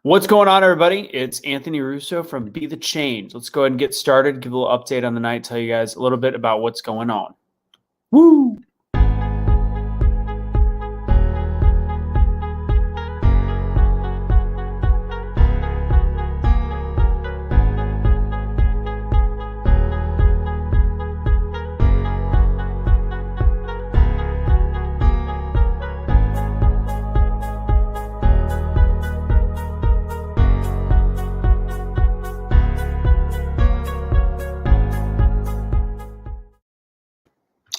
What's going on, everybody? It's Anthony Russo from Be the Change. Let's go ahead and get started, give a little update on the night, tell you guys a little bit about what's going on. Woo!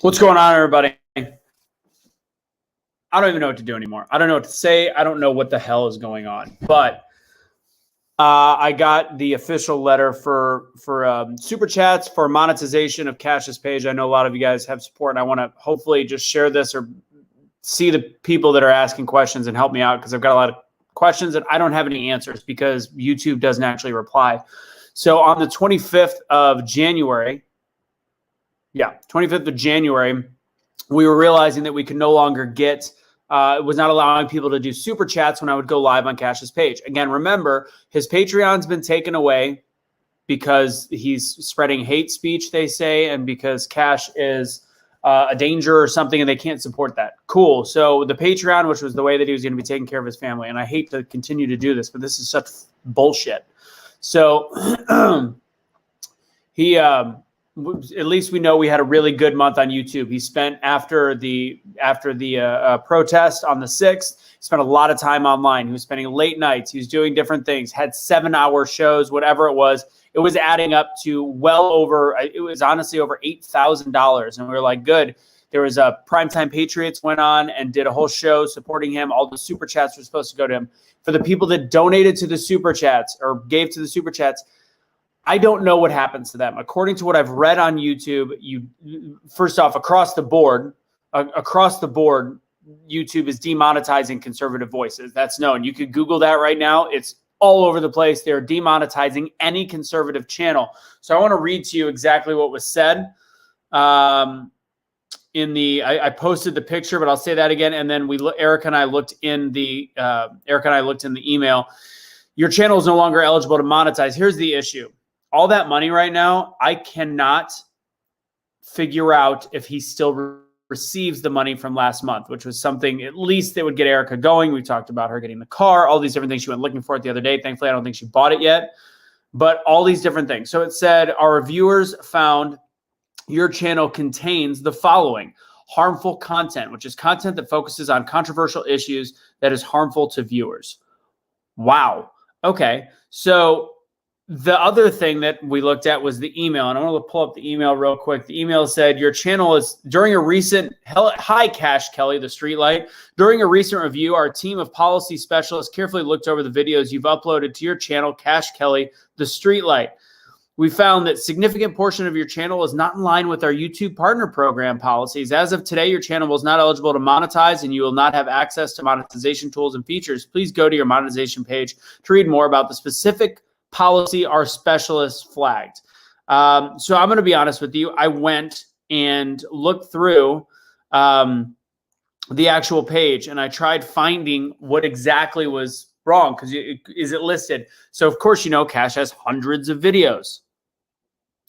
What's going on, everybody? I don't even know what to do anymore. I don't know what to say. I don't know what the hell is going on. But I got the official letter for super chats for monetization of Kash's page. I know a lot of you guys have support, and I want to hopefully just share this or see the people that are asking questions and help me out, because I've got a lot of questions and I don't have any answers because YouTube doesn't actually reply. So on the 25th of January, 25th of January, we were realizing that we could no longer get, it was not allowing people to do super chats when I would go live on Kash's page. Again, remember, his Patreon's been taken away because he's spreading hate speech, they say, and because Kash is a danger or something and they can't support that. Cool. So the Patreon, which was the way that he was going to be taking care of his family, and I hate to continue to do this, but this is such bullshit. So he... at least we know we had a really good month on YouTube. He spent after the protest on the 6th, spent a lot of time online. He was spending late nights. He was doing different things, had 7-hour shows, whatever it was. It was adding up to well over, it was honestly over $8,000. And we were like, good. There was a Primetime Patriots went on and did a whole show supporting him. All the super chats were supposed to go to him. For the people that donated to the super chats or gave to the super chats, I don't know what happens to them. According to what I've read on YouTube, first off, across the board, YouTube is demonetizing conservative voices. That's known. You could Google that right now. It's all over the place. They're demonetizing any conservative channel. So I want to read to you exactly what was said. I posted the picture, but I'll say that again. And then Erica and I looked in the email. Your channel is no longer eligible to monetize. Here's the issue. All that money right now, I cannot figure out if he still receives the money from last month, which was something at least that would get Erica going. We talked about her getting the car, all these different things she went looking for it the other day. Thankfully, I don't think she bought it yet, but all these different things. So it said, our reviewers found your channel contains the following: harmful content, which is content that focuses on controversial issues that is harmful to viewers. Wow. Okay. So the other thing that we looked at was the email, and I'm going to pull up the email real quick. The email said, your channel is, during a recent, hi, Kash Kelly, the Streetlight. During a recent review, our team of policy specialists carefully looked over the videos you've uploaded to your channel, Kash Kelly, the Streetlight. We found that significant portion of your channel is not in line with our YouTube partner program policies. As of today, your channel is not eligible to monetize, and you will not have access to monetization tools and features. Please go to your monetization page to read more about the specific policy our specialists flagged. So I'm going to be honest with you. I went and looked through the actual page, and I tried finding what exactly was wrong, because is it listed? So of course, you know, Kash has hundreds of videos,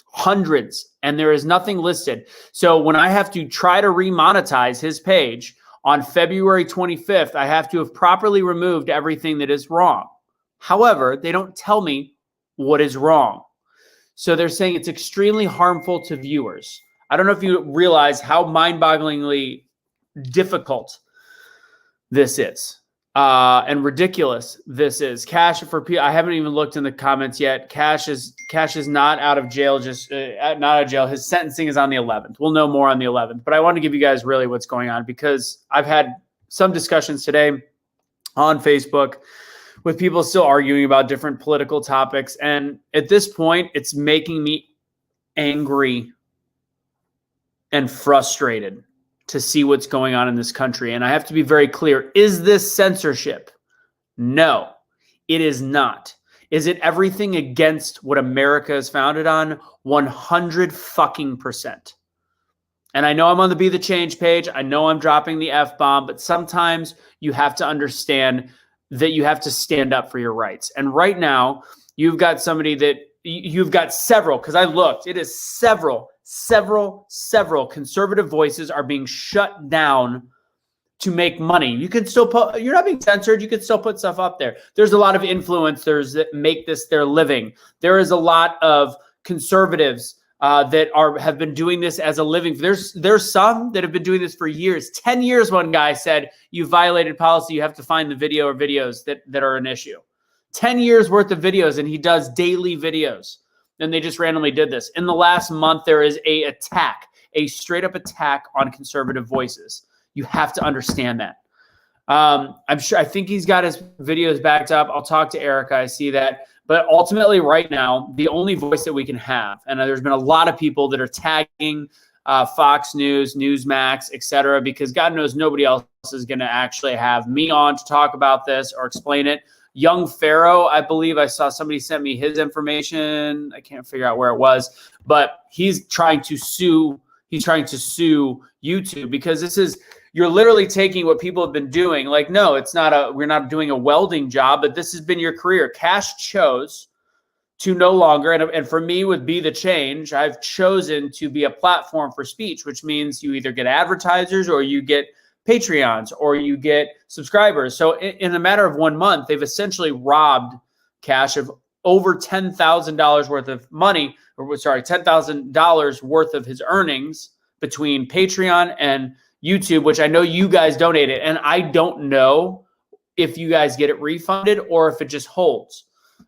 hundreds, and there is nothing listed. So when I have to try to remonetize his page on February 25th, I have to have properly removed everything that is wrong. However, they don't tell me what is wrong. So they're saying it's extremely harmful to viewers. I don't know if you realize how mind-bogglingly difficult this is and ridiculous this is. Kash, I haven't even looked in the comments yet. Kash is not out of jail, not out of jail. His sentencing is on the 11th. We'll know more on the 11th. But I want to give you guys really what's going on, because I've had some discussions today on Facebook with people still arguing about different political topics. And at this point, it's making me angry and frustrated to see what's going on in this country. And I have to be very clear. Is this censorship? No, it is not. Is it everything against what America is founded on? 100%. And I know I'm on the Be the Change page. I know I'm dropping the F-bomb, but sometimes you have to understand that you have to stand up for your rights. And right now, you've got somebody that you've got several, because I looked, it is several conservative voices are being shut down to make money. You can still put, you're not being censored. You can still put stuff up there. There's a lot of influencers that make this their living. There is a lot of conservatives that have been doing this as a living. There's some that have been doing this for years. 10 years, one guy said, you violated policy. You have to find the video or videos that are an issue. 10 years worth of videos, and he does daily videos. And they just randomly did this. In the last month, there is a straight up attack on conservative voices. You have to understand that. I think he's got his videos backed up. I'll talk to Erica. I see that. But ultimately, right now, the only voice that we can have, and there's been a lot of people that are tagging Fox News, Newsmax, etc., because God knows nobody else is going to actually have me on to talk about this or explain it. Young Pharaoh, I believe I saw somebody sent me his information. I can't figure out where it was, but he's trying to sue. He's trying to sue YouTube because this is, you're literally taking what people have been doing. Like, no, it's not we're not doing a welding job, but this has been your career. Kash chose to no longer, and for me with Be the Change, I've chosen to be a platform for speech, which means you either get advertisers or you get Patreons or you get subscribers. So in a matter of 1 month, they've essentially robbed Kash of over $10,000 worth of money, or sorry, $10,000 worth of his earnings between Patreon and YouTube, which I know you guys donated. And I don't know if you guys get it refunded or if it just holds.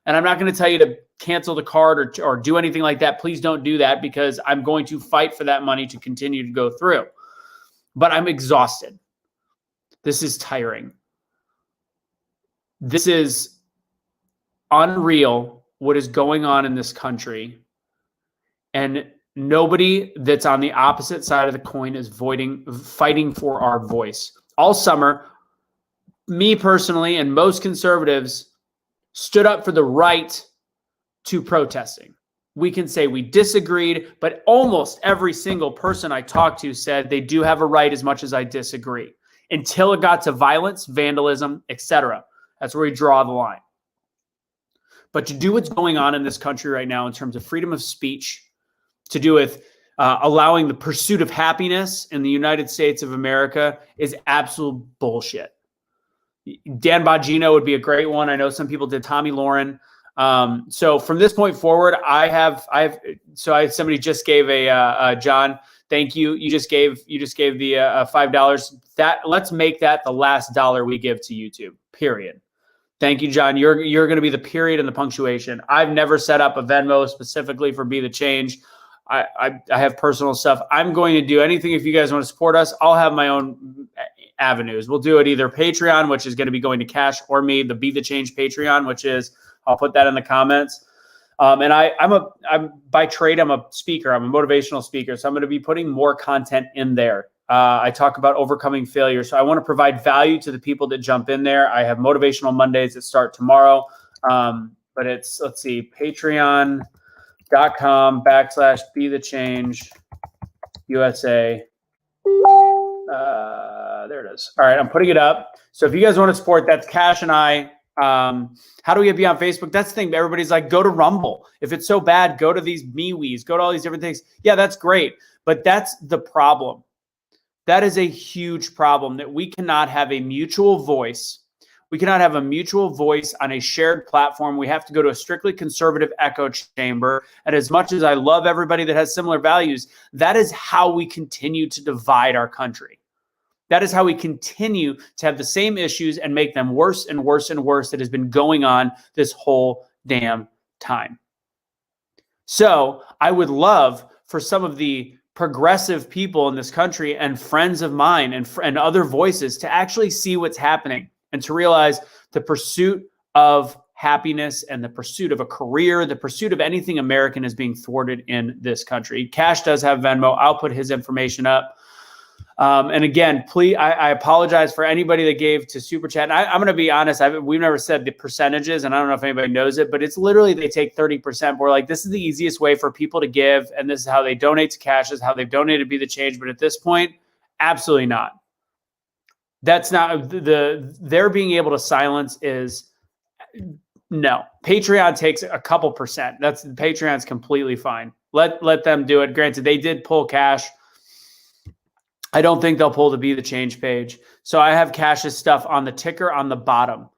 And I'm not going to tell you to cancel the card or do anything like that. Please don't do that, because I'm going to fight for that money to continue to go through. But I'm exhausted. This is tiring. This is unreal what is going on in this country. And nobody that's on the opposite side of the coin is fighting for our voice. All summer, me personally and most conservatives stood up for the right to protesting. We can say we disagreed, but almost every single person I talked to said they do have a right as much as I disagree, until it got to violence, vandalism, etc. That's where we draw the line. But to do what's going on in this country right now in terms of freedom of speech, to do with allowing the pursuit of happiness in the United States of America is absolute bullshit. Dan Bongino would be a great one. I know some people did Tommy Lauren. So from this point forward, somebody just gave John, thank you. You just gave the $5. Let's make that the last dollar we give to YouTube, period. Thank you, John. You're going to be the period and the punctuation. I've never set up a Venmo specifically for Be the Change. I have personal stuff. I'm going to do anything. If you guys want to support us, I'll have my own avenues. We'll do it either Patreon, which is going to be going to Kash, or me, the Be the Change Patreon, which is, I'll put that in the comments. And I'm by trade, I'm a speaker. I'm a motivational speaker. So I'm going to be putting more content in there. I talk about overcoming failure. So I want to provide value to the people that jump in there. I have motivational Mondays that start tomorrow. But it's, let's see, patreon.com/Be the Change USA. There it is. All right, I'm putting it up. So if you guys want to support, that's Kash and I. How do we get beyond Facebook? That's the thing. Everybody's like, go to Rumble. If it's so bad, go to these MeWe's, go to all these different things. Yeah, that's great. But that's the problem. That is a huge problem, that we cannot have a mutual voice. We cannot have a mutual voice on a shared platform. We have to go to a strictly conservative echo chamber. And as much as I love everybody that has similar values, that is how we continue to divide our country. That is how we continue to have the same issues and make them worse and worse and worse that has been going on this whole damn time. So I would love for some of the progressive people in this country and friends of mine and other voices to actually see what's happening and to realize the pursuit of happiness and the pursuit of a career, the pursuit of anything American is being thwarted in this country. Kash does have Venmo. I'll put his information up. And again, please, I apologize for anybody that gave to Super Chat. And I'm going to be honest, we've never said the percentages, and I don't know if anybody knows it, but it's literally they take 30%. We're like, this is the easiest way for people to give, and this is how they donate to Kash, this is how they've donated to Be the Change. But at this point, absolutely not. That's not they're being able to silence is no. Patreon takes a couple percent. That's Patreon's completely fine. Let them do it. Granted, they did pull Kash. I don't think they'll pull the Be the Change page. So I have Kash's stuff on the ticker on the bottom.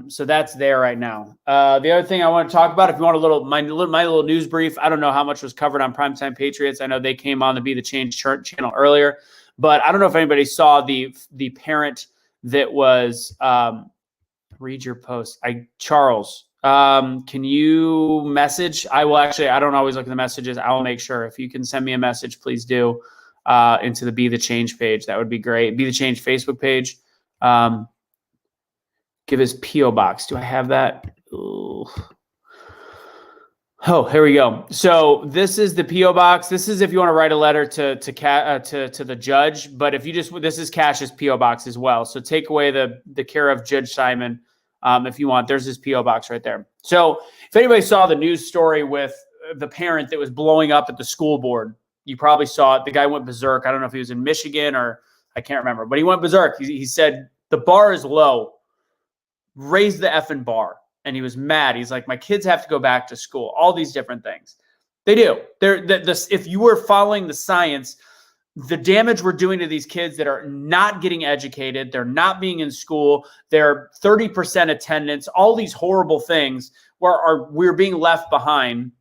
So that's there right now. The other thing I want to talk about, if you want my little news brief, I don't know how much was covered on Primetime Patriots. I know they came on the Be the Change channel earlier, but I don't know if anybody saw the parent that was read your post. Charles, can you message? I don't always look at the messages. I will make sure. If you can send me a message, please do into the Be the Change page. That would be great. Be the Change Facebook page. Give his P.O. box. Do I have that? Ooh. Oh, here we go. So this is the P.O. box. This is if you want to write a letter to the judge. But if you this is Kash's P.O. box as well. So take away the care of Judge Simon if you want. There's his P.O. box right there. So if anybody saw the news story with the parent that was blowing up at the school board, you probably saw it. The guy went berserk. I don't know if he was in Michigan or I can't remember, but he went berserk. He said, the bar is low. Raise the effing bar. And he was mad. He's like, my kids have to go back to school. All these different things. They do. If you were following the science, the damage we're doing to these kids that are not getting educated, they're not being in school, they're 30% attendance, all these horrible things where we're being left behind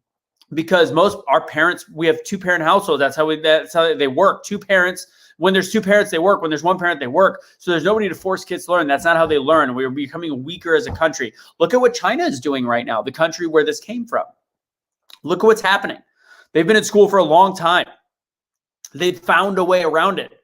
because our parents, we have two-parent households. That's how they work. Two parents. When there's two parents, they work. When there's one parent, they work. So there's nobody to force kids to learn. That's not how they learn. We're becoming weaker as a country. Look at what China is doing right now, the country where this came from. Look at what's happening. They've been in school for a long time. They've found a way around it.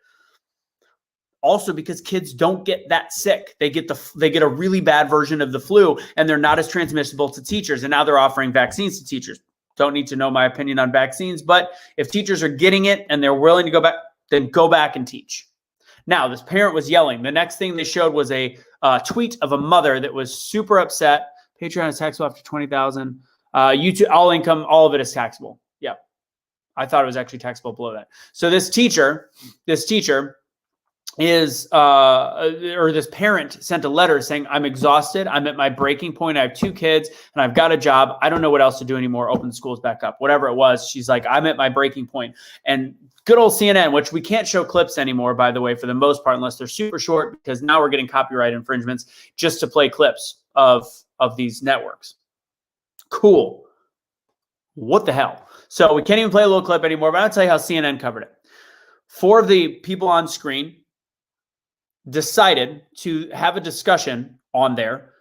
Also, because kids don't get that sick. They get a really bad version of the flu, and they're not as transmissible to teachers. And now they're offering vaccines to teachers. Don't need to know my opinion on vaccines, but if teachers are getting it and they're willing to go back, then go back and teach. Now, this parent was yelling. The next thing they showed was a tweet of a mother that was super upset. Patreon is taxable after $20,000. YouTube, all income, all of it is taxable. Yeah, I thought it was actually taxable below that. So this teacher is, or this parent sent a letter saying, I'm exhausted. I'm at my breaking point. I have two kids and I've got a job. I don't know what else to do anymore. Open the schools back up. Whatever it was. She's like, I'm at my breaking point. And good old CNN, which we can't show clips anymore, by the way, for the most part, unless they're super short, because now we're getting copyright infringements just to play clips of these networks. Cool. What the hell? So we can't even play a little clip anymore, but I'll tell you how CNN covered it. 4 of the people on screen decided to have a discussion on there.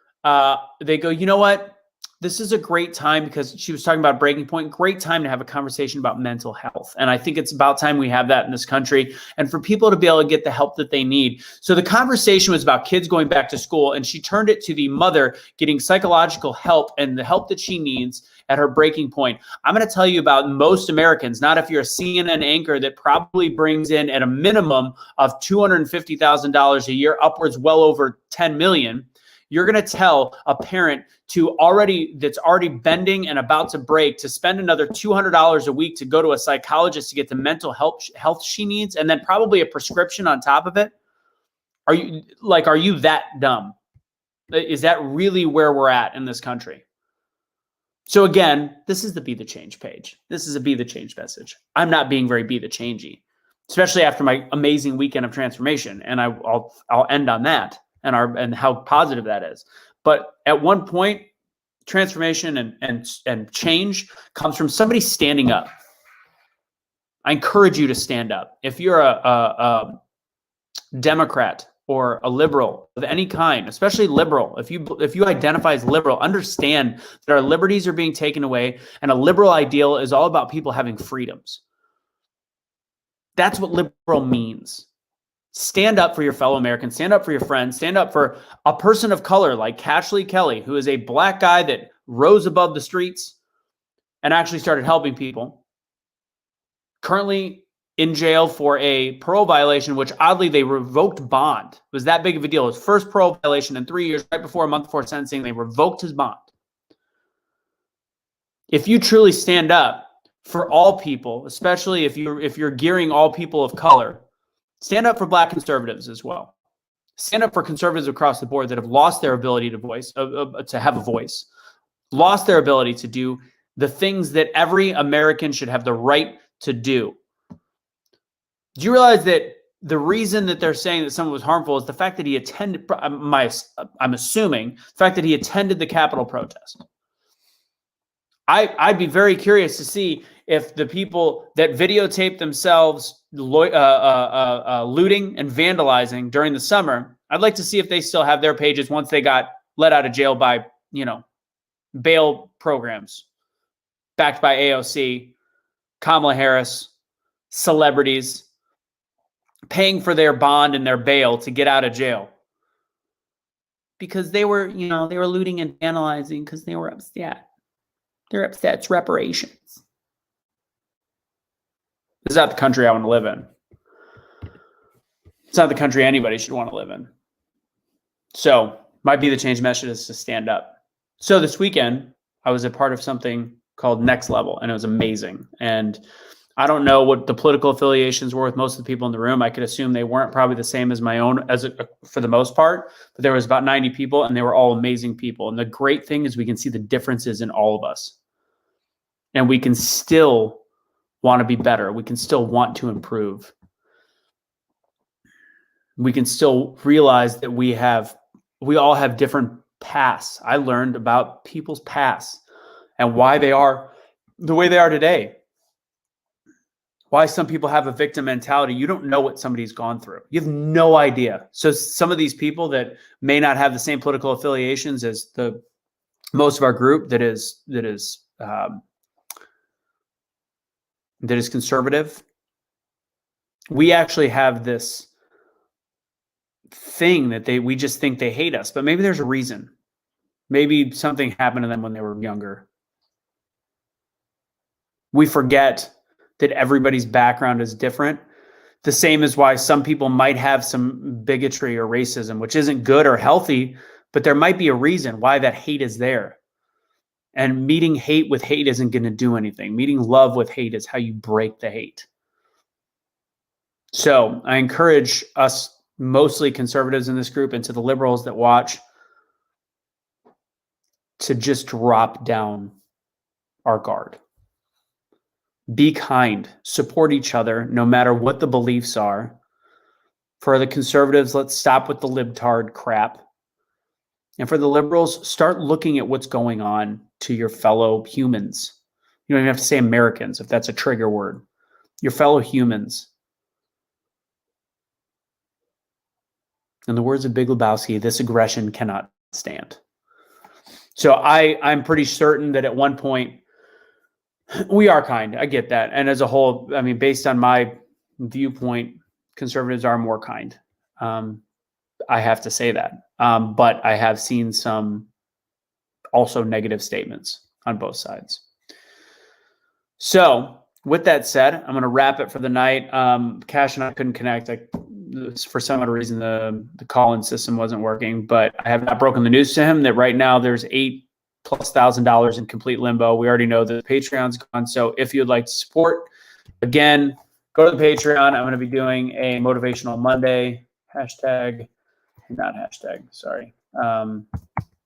They go, you know what? This is a great time, because she was talking about breaking point, great time to have a conversation about mental health. And I think it's about time we have that in this country and for people to be able to get the help that they need. So the conversation was about kids going back to school, and she turned it to the mother getting psychological help and the help that she needs at her breaking point. I'm going to tell you about most Americans, not if you're a CNN anchor that probably brings in at a minimum of $250,000 a year, upwards well over 10 million. You're going to tell a parent that's already bending and about to break to spend another $200 a week to go to a psychologist to get the mental health she needs, and then probably a prescription on top of it? Are you that dumb? Is that really where we're at in this country? So again, this is the Be the Change page. This is a Be the Change message. I'm not being very Be the Changey, especially after my amazing weekend of transformation, and I'll end on that. And how positive that is. But at one point, transformation and change comes from somebody standing up. I encourage you to stand up. If you're a Democrat or a liberal of any kind, especially liberal, if you identify as liberal, understand that our liberties are being taken away, and a liberal ideal is all about people having freedoms. That's what liberal means. Stand up for your fellow Americans. Stand up for your friends. Stand up for a person of color like Cashley Kelly, who is a black guy that rose above the streets and actually started helping people. Currently in jail for a parole violation, which oddly they revoked bond. It was that big of a deal. His first parole violation in 3 years, right before a month before sentencing, they revoked his bond. If you truly stand up for all people, especially if you're gearing all people of color, stand up for black conservatives as well. Stand up for conservatives across the board that have lost their ability to have a voice, lost their ability to do the things that every American should have the right to do. Do you realize that the reason that they're saying that someone was harmful is the fact that he attended, I'm assuming, the fact that he attended the Capitol protest? I'd be very curious to see if the people that videotape themselves looting and vandalizing during the summer, I'd like to see if they still have their pages once they got let out of jail by, bail programs backed by AOC, Kamala Harris, celebrities paying for their bond and their bail to get out of jail because they were looting and vandalizing because they were upset. They're upset. It's reparations. This is not the country I want to live in. It's not the country anybody should want to live in. So might be the change message is to stand up. So this weekend, I was a part of something called Next Level, and it was amazing. And I don't know what the political affiliations were with most of the people in the room. I could assume they weren't probably the same as my own for the most part, but there was about 90 people and they were all amazing people. And the great thing is we can see the differences in all of us. And we can still want to be better. We can still want to improve. We can still realize that we all have different pasts. I learned about people's pasts and why they are the way they are today. Why some people have a victim mentality. You don't know what somebody's gone through. You have no idea. So some of these people that may not have the same political affiliations as the most of our group that is conservative, we actually have this thing that we just think they hate us, but maybe there's a reason. Maybe something happened to them when they were younger. We forget that everybody's background is different. The same as why some people might have some bigotry or racism, which isn't good or healthy, but there might be a reason why that hate is there. And meeting hate with hate isn't going to do anything. Meeting love with hate is how you break the hate. So I encourage us, mostly conservatives in this group, and to the liberals that watch, to just drop down our guard. Be kind, support each other, no matter what the beliefs are. For the conservatives, let's stop with the libtard crap. And for the liberals, start looking at what's going on to your fellow humans. You don't even have to say Americans if that's a trigger word. Your fellow humans. In the words of Big Lebowski, this aggression cannot stand. So I'm pretty certain that at one point, we are kind. I get that. And as a whole, I mean, based on my viewpoint, conservatives are more kind. I have to say that. But I have seen some also negative statements on both sides. So with that said, I'm going to wrap it for the night. Kash and I couldn't connect. For some odd reason, the call-in system wasn't working, but I have not broken the news to him that right now there's $8,000+ in complete limbo. We already know that Patreon's gone. So if you'd like to support, again, go to the Patreon. I'm going to be doing a Motivational Monday hashtag. Not hashtag, sorry.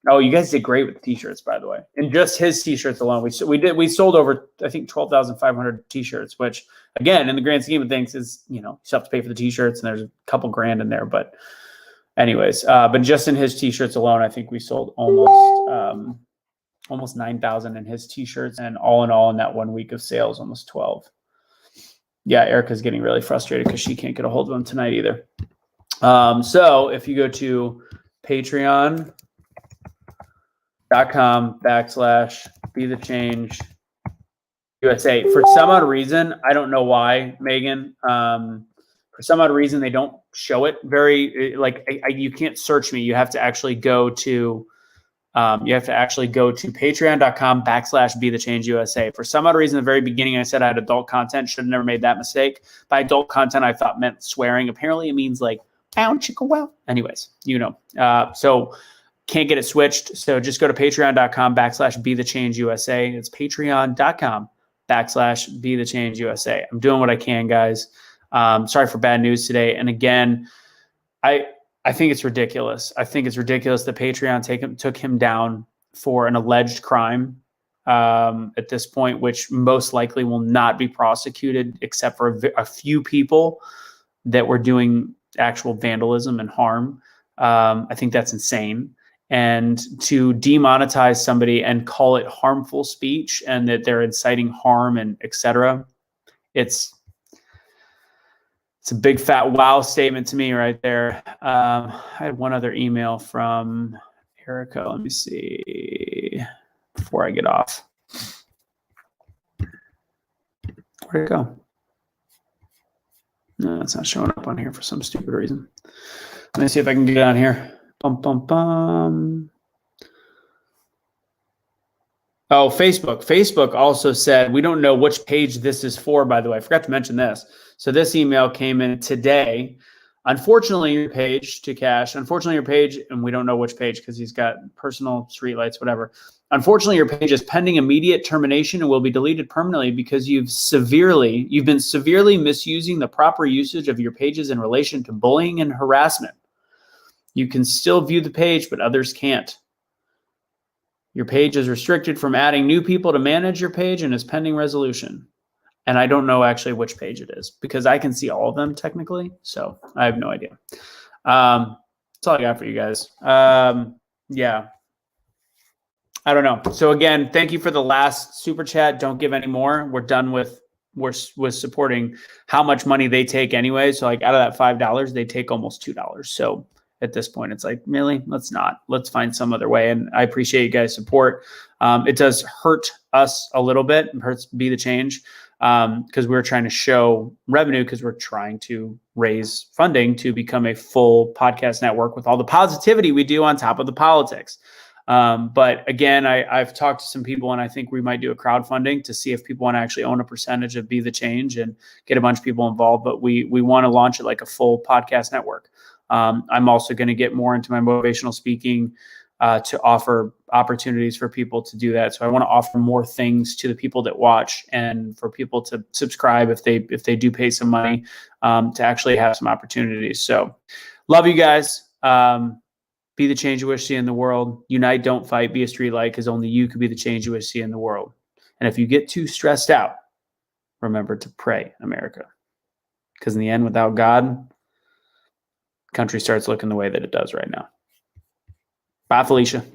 Oh, you guys did great with the t-shirts, by the way. And just his t-shirts alone, we sold over, I think, 12,500 t-shirts, which again, in the grand scheme of things, is, you still have to pay for the t-shirts, and there's a couple grand in there. But anyways, but just in his t-shirts alone, I think we sold almost 9,000 in his t-shirts, and all in all, in that 1 week of sales, almost 12. Yeah, Erica's getting really frustrated because she can't get a hold of him tonight either. So if you go to patreon.com/BeTheChange USA, for some odd reason, I don't know why, Megan, for some odd reason, they don't show it very, you can't search me. You have to actually go to patreon.com/BeTheChangeUSA. For some odd reason, at the very beginning, I said I had adult content. Should have never made that mistake. By adult content, I thought meant swearing. Apparently it means bow chicka wow. Anyways, so can't get it switched. So just go to patreon.com/BeTheChangeUSA. It's patreon.com/BeTheChangeUSA. I'm doing what I can, guys. Sorry for bad news today. And again, I think it's ridiculous. I think it's ridiculous that Patreon took him down for an alleged crime at this point, which most likely will not be prosecuted except for a few people that were doing actual vandalism and harm. I think that's insane. And to demonetize somebody and call it harmful speech and that they're inciting harm and etc. It's a big fat wow statement to me right there. I had one other email from Erica. Let me see before I get off. Where'd it go? No, it's not showing up on here for some stupid reason. Let me see if I can get on here. Bum, bum, bum. Oh, Facebook. Facebook also said, we don't know which page this is for, by the way. I forgot to mention this. So this email came in today. Unfortunately, your page to Kash, unfortunately, your page, and we don't know which page because he's got personal streetlights, whatever. Unfortunately, your page is pending immediate termination and will be deleted permanently because you've been severely misusing the proper usage of your pages in relation to bullying and harassment. You can still view the page, but others can't. Your page is restricted from adding new people to manage your page and is pending resolution. And I don't know actually which page it is because I can see all of them technically. So I have no idea. That's all I got for you guys. Yeah. I don't know. So again, thank you for the last super chat. Don't give any more. We're done with supporting how much money they take anyway. So like out of that $5, they take almost $2. So at this point, it's like, really, let's find some other way. And I appreciate you guys' support. It does hurt us a little bit. It hurts Be the Change because we're trying to show revenue because we're trying to raise funding to become a full podcast network with all the positivity we do on top of the politics. But again, I've talked to some people and I think we might do a crowdfunding to see if people want to actually own a percentage of Be the Change and get a bunch of people involved. But we want to launch it like a full podcast network. I'm also going to get more into my motivational speaking to offer opportunities for people to do that. So I want to offer more things to the people that watch and for people to subscribe if they do pay some money to actually have some opportunities. So love you guys. Be the change you wish to see in the world. Unite, don't fight. Be a street light because only you can be the change you wish to see in the world. And if you get too stressed out, remember to pray, America. Because in the end, without God, country starts looking the way that it does right now. Bye, Felicia.